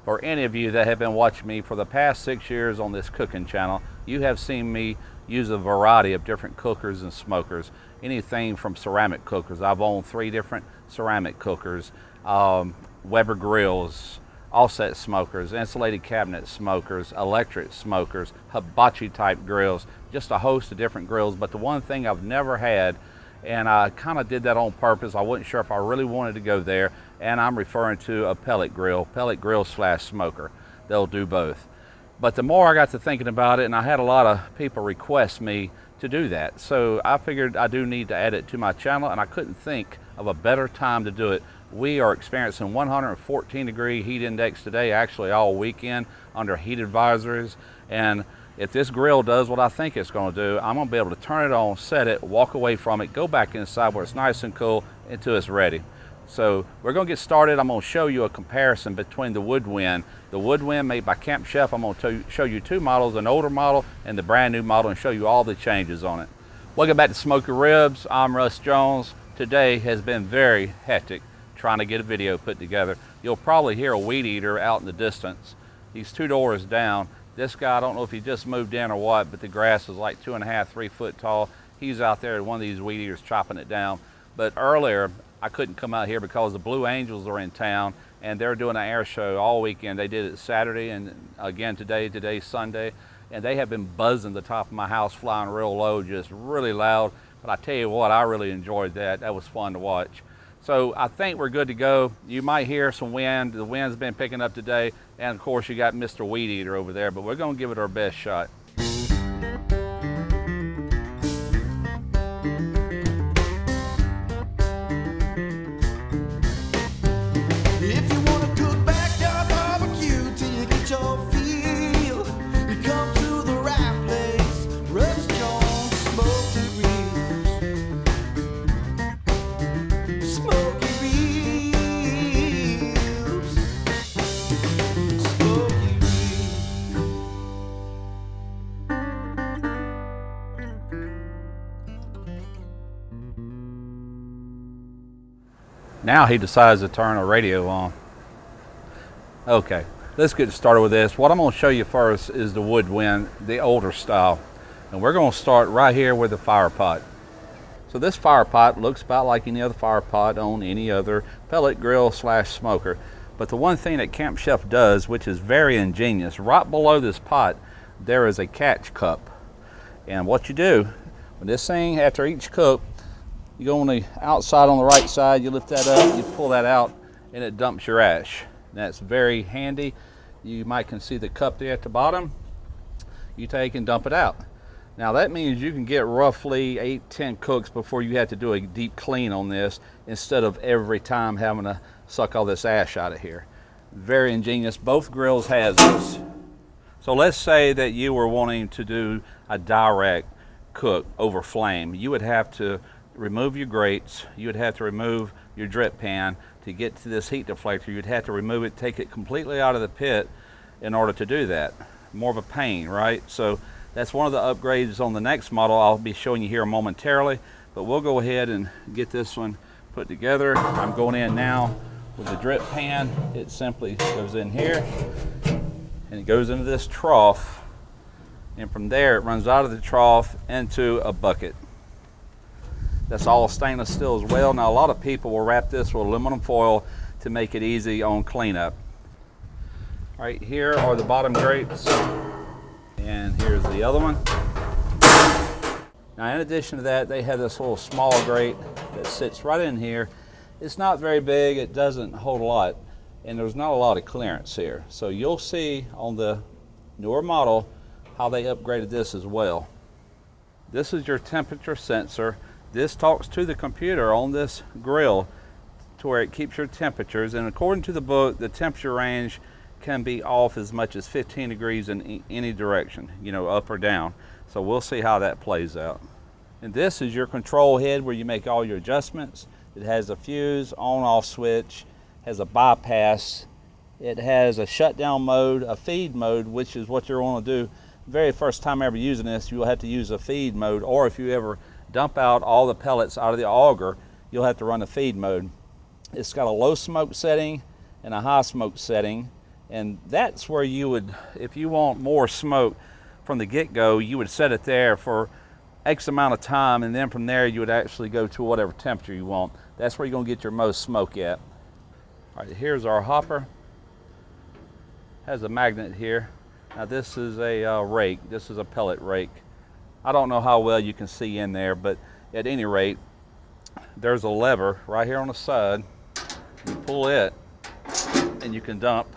For any of you that have been watching me for the past 6 years on this cooking channel, you have seen me use a variety of different cookers and smokers. Anything from ceramic cookers. I've owned 3 different ceramic cookers, Weber grills, offset smokers, insulated cabinet smokers, electric smokers, hibachi type grills, just a host of different grills. But the one thing I've never had, and I kind of did that on purpose, I wasn't sure if I really wanted to go there, and I'm referring to a pellet grill slash smoker. They'll do both. But the more I got to thinking about it, and I had a lot of people request me to do that, so I figured I do need to add it to my channel, and I couldn't think of a better time to do it. We are experiencing 114 degree heat index today, actually all weekend under heat advisories, and if this grill does what I think it's going to do, I'm going to be able to turn it on, set it, walk away from it, go back inside where it's nice and cool until it's ready. So we're going to get started. I'm going to show you a comparison between the Woodwind made by Camp Chef. I'm going to show you 2 models, an older model and the brand new model, and show you all the changes on it. Welcome back to Smoky Ribs. I'm Russ Jones. Today has been very hectic trying to get a video put together. You'll probably hear a weed eater out in the distance. He's 2 doors down. This guy, I don't know if he just moved in or what, but the grass is like 2.5, 3 foot tall. He's out there at one of these weed eaters chopping it down. But earlier, I couldn't come out here because the Blue Angels are in town and they're doing an air show all weekend. They did it Saturday and again today's Sunday, and they have been buzzing the top of my house, flying real low, just really loud. But I tell you what, I really enjoyed that. That was fun to watch. So I think we're good to go. You might hear some wind. The wind's been picking up today. And of course you got Mr. Weed Eater over there, but we're gonna give it our best shot. Now he decides to turn a radio on. Okay, let's get started with this. What I'm going to show you first is the Woodwind, the older style. And we're going to start right here with the fire pot. So this fire pot looks about like any other fire pot on any other pellet grill slash smoker. But the one thing that Camp Chef does, which is very ingenious, right below this pot, there is a catch cup. And what you do, with this thing, after each cook, you go on the outside on the right side, you lift that up, you pull that out, and it dumps your ash. That's very handy. You might can see the cup there at the bottom. You take and dump it out. Now that means you can get roughly 8-10 cooks before you have to do a deep clean on this, instead of every time having to suck all this ash out of here. Very ingenious. Both grills has this. So let's say that you were wanting to do a direct cook over flame. You would have to remove your grates, you would have to remove your drip pan to get to this heat deflector. You'd have to remove it, take it completely out of the pit in order to do that. More of a pain, right? So that's one of the upgrades on the next model I'll be showing you here momentarily, but we'll go ahead and get this one put together. I'm going in now with the drip pan. It simply goes in here and it goes into this trough, and from there it runs out of the trough into a bucket. That's all stainless steel as well. Now a lot of people will wrap this with aluminum foil to make it easy on cleanup. Right here are the bottom grates, and here's the other one. Now in addition to that, they have this little small grate that sits right in here. It's not very big, it doesn't hold a lot, and there's not a lot of clearance here. So you'll see on the newer model how they upgraded this as well. This is your temperature sensor. This talks to the computer on this grill to where it keeps your temperatures, and according to the book, the temperature range can be off as much as 15 degrees in any direction, you know, up or down. So we'll see how that plays out. And this is your control head where you make all your adjustments. It has a fuse, on-off switch, has a bypass, it has a shutdown mode, a feed mode, which is what you're going to do. Very first time ever using this, you'll have to use a feed mode, or if you ever dump out all the pellets out of the auger, you'll have to run a feed mode. It's got a low smoke setting and a high smoke setting, And that's where you would, if you want more smoke from the get-go, you would set it there for X amount of time, and then from there you would actually go to whatever temperature you want. That's where you're gonna get your most smoke at. All right, here's our hopper. Has a magnet here. Now this is a rake. This is a pellet rake. I don't know how well you can see in there, but at any rate, there's a lever right here on the side. You pull it, and you can dump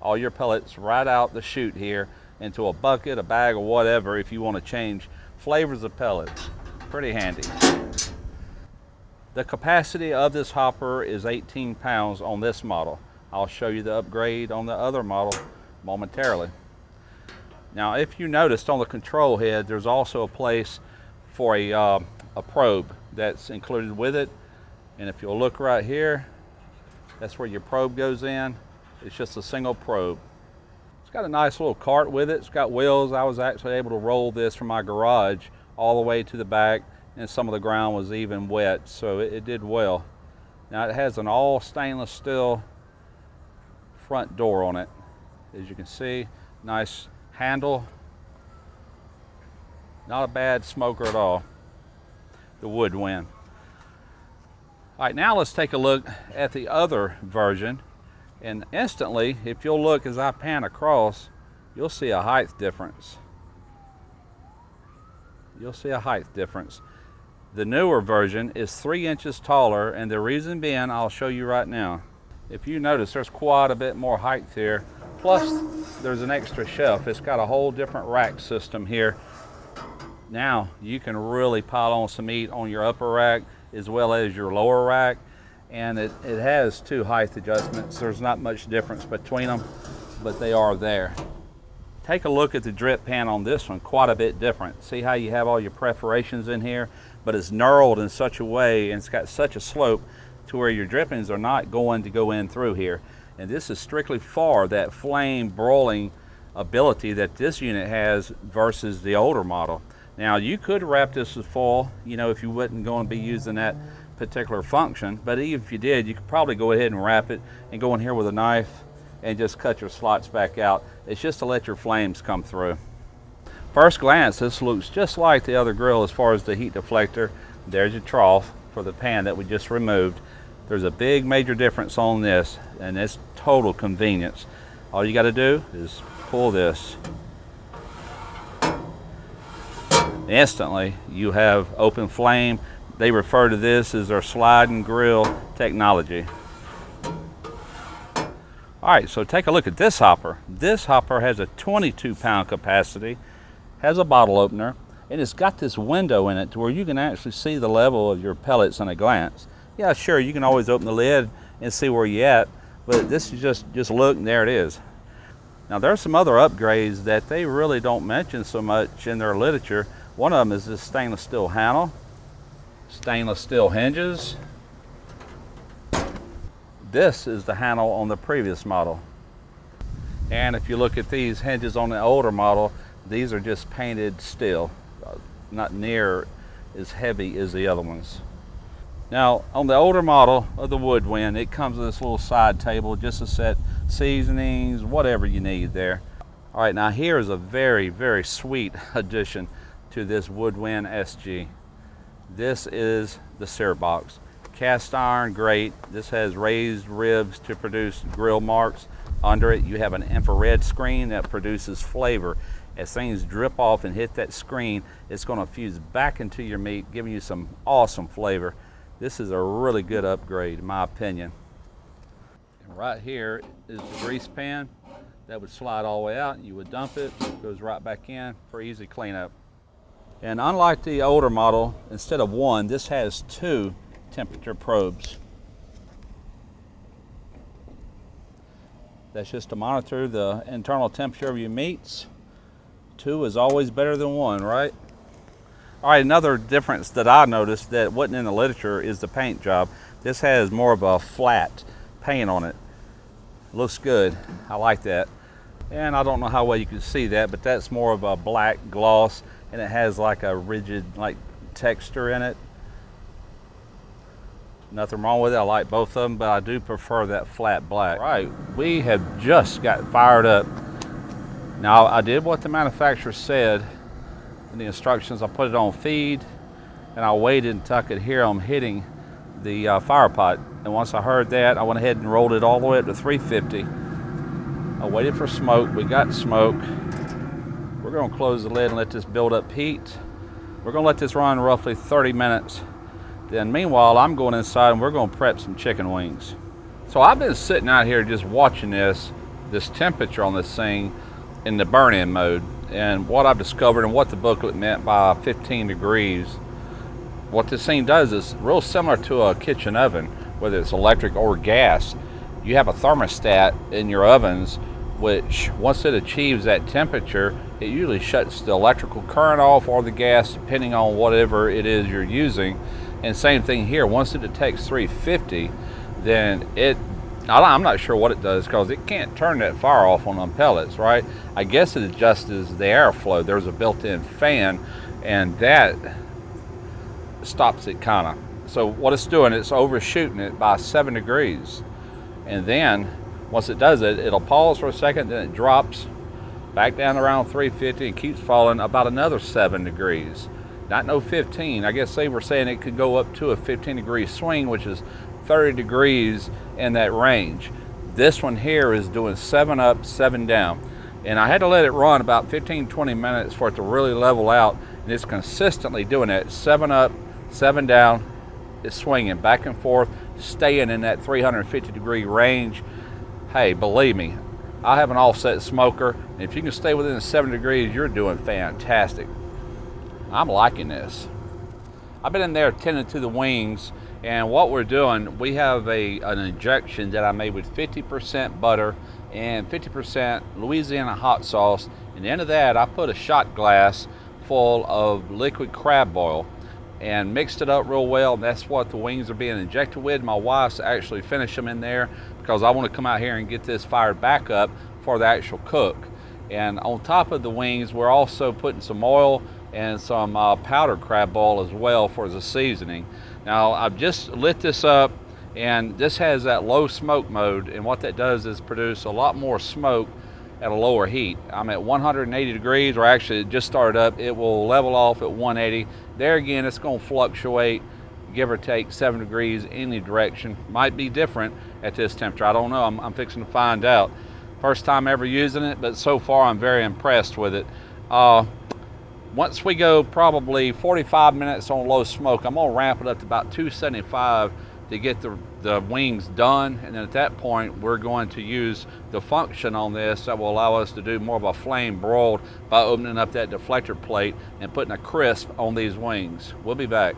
all your pellets right out the chute here into a bucket, a bag, or whatever if you want to change flavors of pellets. Pretty handy. The capacity of this hopper is 18 pounds on this model. I'll show you the upgrade on the other model momentarily. Now, if you noticed on the control head, there's also a place for a probe that's included with it. And if you'll look right here, that's where your probe goes in. It's just a single probe. It's got a nice little cart with it. It's got wheels. I was actually able to roll this from my garage all the way to the back, and some of the ground was even wet, so it did well. Now it has an all stainless steel front door on it. As you can see, nice handle. Not a bad smoker at all, the Woodwind. All right, now let's take a look at the other version. And instantly, if you'll look as I pan across, you'll see a height difference. You'll see a height difference. The newer version is 3 inches taller, and the reason being, I'll show you right now. If you notice, there's quite a bit more height here. Plus, there's an extra shelf. It's got a whole different rack system here. Now, you can really pile on some meat on your upper rack as well as your lower rack. And it has 2 height adjustments. There's not much difference between them, but they are there. Take a look at the drip pan on this one, quite a bit different. See how you have all your perforations in here, but it's knurled in such a way, and it's got such a slope to where your drippings are not going to go in through here. And this is strictly for that flame broiling ability that this unit has versus the older model. Now, you could wrap this with foil, you know, if you wasn't going to be using that particular function, but even if you did, you could probably go ahead and wrap it and go in here with a knife and just cut your slots back out. It's just to let your flames come through. First glance, this looks just like the other grill as far as the heat deflector. There's your trough for the pan that we just removed. There's a big major difference on this, and it's total convenience. All you got to do is pull this. Instantly, you have open flame. They refer to this as their sliding grill technology. All right, so take a look at this hopper. This hopper has a 22-pound capacity, has a bottle opener, and it's got this window in it to where you can actually see the level of your pellets in a glance. Yeah, sure, you can always open the lid and see where you're at, but this is just look, and there it is. Now, there are some other upgrades that they really don't mention so much in their literature. One of them is this stainless steel handle. Stainless steel hinges. This is the handle on the previous model. And if you look at these hinges on the older model, these are just painted steel, not near as heavy as the other ones. Now, on the older model of the Woodwind, it comes with this little side table just to set seasonings, whatever you need there. All right, now here is a very, very sweet addition to this Woodwind SG. This is the Seer box. Cast iron grate. This has raised ribs to produce grill marks. Under it, you have an infrared screen that produces flavor. As things drip off and hit that screen, it's going to fuse back into your meat, giving you some awesome flavor. This is a really good upgrade, in my opinion. And right here is the grease pan. That would slide all the way out. You would dump it, it goes right back in for easy cleanup. And unlike the older model, instead of one, this has 2 temperature probes. That's just to monitor the internal temperature of your meats. 2 is always better than 1, right? All right, another difference that I noticed that wasn't in the literature is the paint job. This has more of a flat paint on it. Looks good, I like that. And I don't know how well you can see that, but that's more of a black gloss, and it has like a rigid texture in it. Nothing wrong with it. I like both of them, but I do prefer that flat black. All right, we have just got fired up. Now, I did what the manufacturer said in the instructions. I put it on feed, and I waited until I could hear them hitting the fire pot. And once I heard that, I went ahead and rolled it all the way up to 350. I waited for smoke. We got smoke. We're going to close the lid and let this build up heat. We're going to let this run roughly 30 minutes. Then meanwhile, I'm going inside and we're going to prep some chicken wings. So I've been sitting out here just watching this temperature on this thing in the burn-in mode. And what I've discovered and what the booklet meant by 15 degrees, what this thing does is real similar to a kitchen oven, whether it's electric or gas. You have a thermostat in your ovens, which once it achieves that temperature, it usually shuts the electrical current off or the gas, depending on whatever it is you're using. And same thing here, once it detects 350, then I'm not sure what it does, because it can't turn that fire off on them pellets, right? I guess it adjusts the airflow. There's a built-in fan, and that stops it kind of. So what it's doing, it's overshooting it by 7 degrees. And then once it does it, it'll pause for a second, then it drops back down around 350 and keeps falling about another 7 degrees. Not no 15. I guess they were saying it could go up to a 15-degree swing, which is 30 degrees in that range. This one here is doing 7 up, 7 down. And I had to let it run about 15-20 minutes for it to really level out, and it's consistently doing that. 7 up, 7 down. It's swinging back and forth, staying in that 350-degree range. Hey, believe me, I have an offset smoker, and if you can stay within 7 degrees, you're doing fantastic. I'm liking this. I've been in there tending to the wings, and what we're doing, we have an injection that I made with 50% butter and 50% Louisiana hot sauce. And the end of that, I put a shot glass full of liquid crab oil and mixed it up real well. And that's what the wings are being injected with. My wife's actually finished them in there because I want to come out here and get this fired back up for the actual cook. And on top of the wings, we're also putting some oil and some powdered crab oil as well for the seasoning. Now, I've just lit this up, and this has that low smoke mode, and what that does is produce a lot more smoke at a lower heat. I'm at 180 degrees, or actually it just started up. It will level off at 180. There again, it's going to fluctuate, give or take 7 degrees any direction. Might be different at this temperature. I don't know. I'm fixing to find out. First time ever using it, but so far I'm very impressed with it. Once we go probably 45 minutes on low smoke, I'm gonna ramp it up to about 275 to get the wings done. And then at that point, we're going to use the function on this that will allow us to do more of a flame broiled by opening up that deflector plate and putting a crisp on these wings. We'll be back.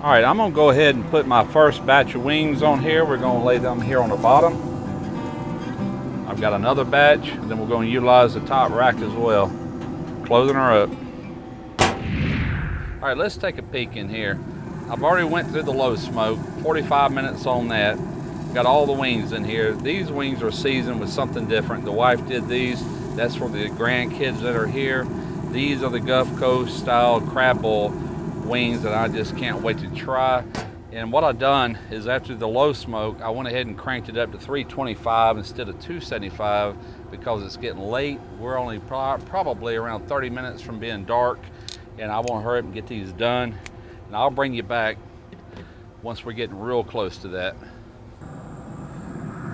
All right, I'm gonna go ahead and put my first batch of wings on here. We're gonna lay them here on the bottom. I've got another batch, and then we're gonna utilize the top rack as well. Closing her up. All right, let's take a peek in here. I've already went through the low smoke, 45 minutes on that. Got all the wings in here. These wings are seasoned with something different. The wife did these. That's for the grandkids that are here. These are the Gulf Coast style crab boil wings that I just can't wait to try. And what I've done is after the low smoke, I went ahead and cranked it up to 325 instead of 275 because it's getting late. We're only probably around 30 minutes from being dark, and I want to hurry up and get these done. And I'll bring you back once we're getting real close to that.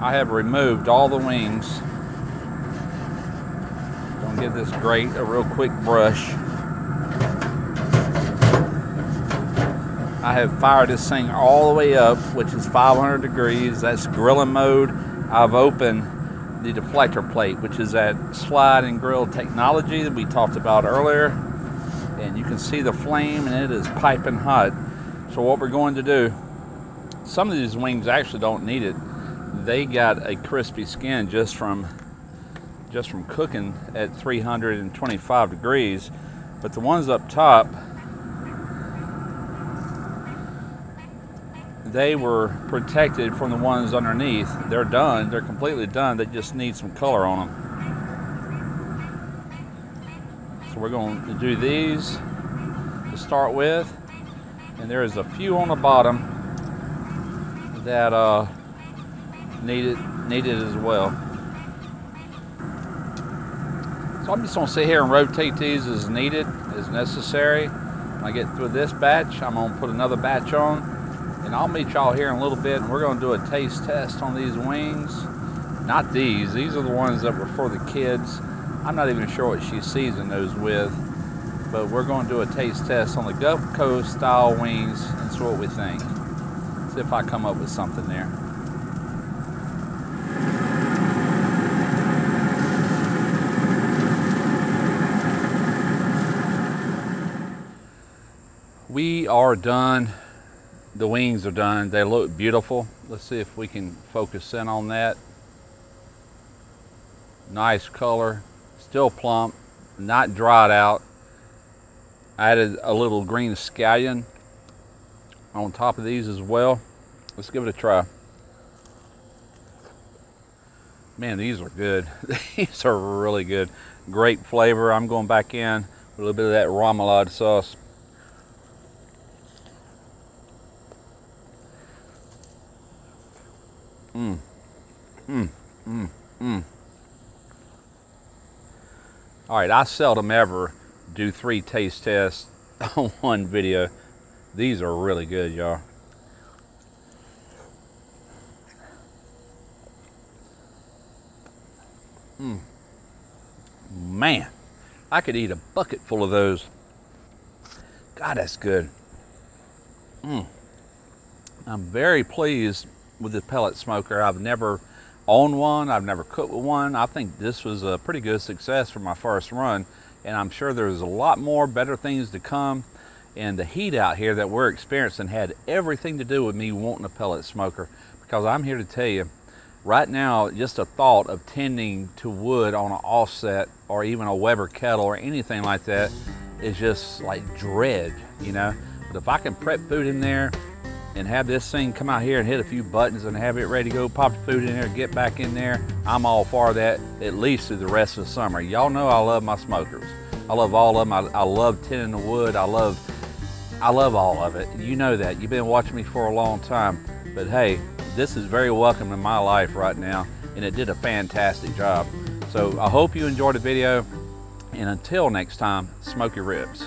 I have removed all the wings. Gonna give this grate a real quick brush. I have fired this thing all the way up, which is 500 degrees. That's grilling mode. I've opened the deflector plate, which is that slide and grill technology that we talked about earlier. And you can see the flame, and it is piping hot. So what we're going to do, some of these wings actually don't need it. They got a crispy skin just from cooking at 325 degrees. But the ones up top, they were protected from the ones underneath. They're done, they're completely done. They just need some color on them. So we're going to do these to start with. And there is a few on the bottom that need it as well. So I'm just going to sit here and rotate these as needed, as necessary. When I get through this batch, I'm going to put another batch on, and I'll meet y'all here in a little bit, and we're going to do a taste test on these wings. Not these. These are the ones that were for the kids. I'm not even sure what she seasoned those with, but we're going to do a taste test on the Gulf Coast style wings and see what we think. See if I come up with something there. We are done. The wings are done. They look beautiful. Let's see if we can focus in on that. Nice color, still plump, not dried out. I added a little green scallion on top of these as well. Let's give it a try. Man, these are good. These are really good. Great flavor. I'm going back in with a little bit of that remoulade sauce. All right, I seldom ever do 3 taste tests on one video. These are really good, y'all. Man, I could eat a bucket full of those. God, that's good. I'm very pleased with the pellet smoker. I've never owned one. I've never cooked with one. I think this was a pretty good success for my first run, and I'm sure there's a lot more better things to come. And the heat out here that we're experiencing had everything to do with me wanting a pellet smoker, because I'm here to tell you right now, just a thought of tending to wood on an offset or even a Weber kettle or anything like that is just like dread, you know. But if I can prep food in there and have this thing come out here and hit a few buttons and have it ready to go, pop the food in there, get back in there, I'm all for that, at least through the rest of the summer. Y'all know I love my smokers. I love all of them. I love tending the wood. I love all of it. You know that. You've been watching me for a long time. But hey, this is very welcome in my life right now, and it did a fantastic job. So I hope you enjoyed the video, and until next time, Smoky Ribs.